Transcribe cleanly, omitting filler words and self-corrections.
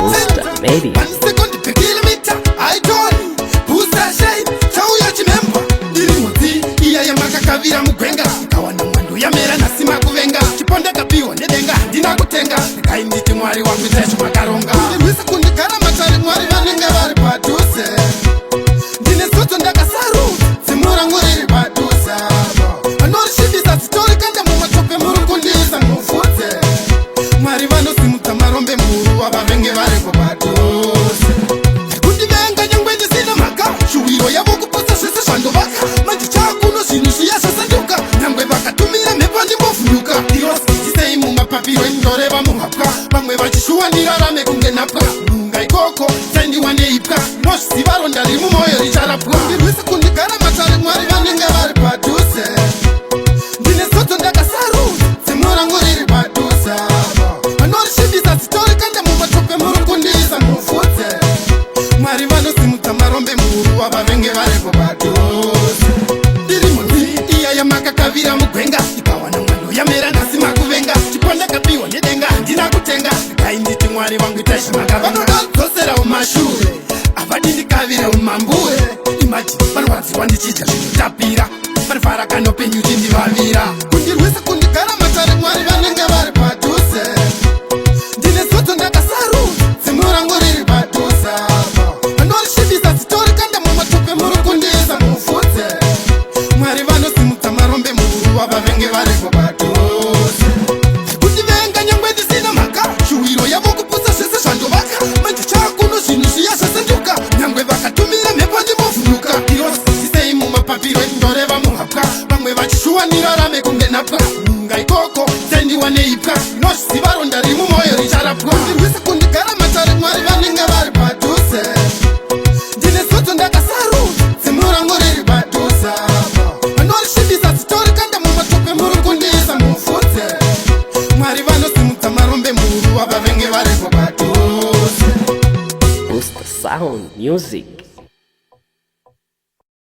Booster Media. 1 second per kilometer, I told Booster shade, chauya chimemba Diri muti, iya ya maka kavira mugwenga Kawana mwandu ya mera na sima kuvenga Chiponda kapiwa nedenga, dina kutenga Kaimiti mwari wangu teshu makaronga Wisa kundikara machari mwari vanenga vari paduse Dine soto ndaka saru, simura nguriri paduse Anori shibisa sitori kanda mumatope murukundisa mufute Mwari vano simuta marombe muru wavavenge vari kupaduse Kundivenga nyangwe ndisina maka Shuwiro yavo kuposa zvese zvandovaka Manje chakuno zvinhu zviya zvasanduka Nyangwe vakatumira mhepo ndimbofunuka Irosijisei mumapapiro indoreva muhapwa Vamwe vachishuwa ndirarame kunge napwa Munga ikoko sendiwa neipwa Nozviziva ronda riri mumoyo richarapwa Ndirwisi kundigara matare mwari vanenge vari paduse Ndine soto ndakasaru zimurangu riri paduse Vanorishibisa sitori kanda mumatope muri kundisa mufudze Mwari vanosimudza marombe muru wavavenge vari kupaduse Ndiri muti iya yamakakavira mugwenga Ikawana mwando yamera nasi makuvenga Chiponda kapiwa nedenga handina kutenga Kainditi mwari vangu itaishimaka Vanododzosera umashure avadindikavire umambure Imaji varwadziwa ndichidya zvinotapira Varivhara kanopenyu chindivavira Kundirwisa kundigara matare mwari vanenge vari paduse Ndine soto ndakasaru zimurangu riri paduse Vanorishibisa sitori kanda mumatope muri kundisa mufudze Mwari vanosimudza marombe muru wavavenge vari kupaduse Kundivenga nyangwe ndisina maka Shuwiro yavo kuposa zvese zvandovaka Manje chakuno zvinhu zviya zvasanduka Nyangwe vakatumira mhepo ndimbofunuka Irosisei mumapapiro indoreva muhapwa Vamwe vachishuwa ndirarame kunge napwa Munga ikoko sendiwa neipwa Nozviziva ronda riri mumoyo richarapwa Ndirwisi kundigara matare mwari vanenge vari paduse Ndine soto ndakasaru zimurangu riri paduse Vanorishibisa sitori kanda mumatope muri kundisa mufudze Mwari vanosimudza marombe muru wavavenge vari kupaduse Booster Sound Music.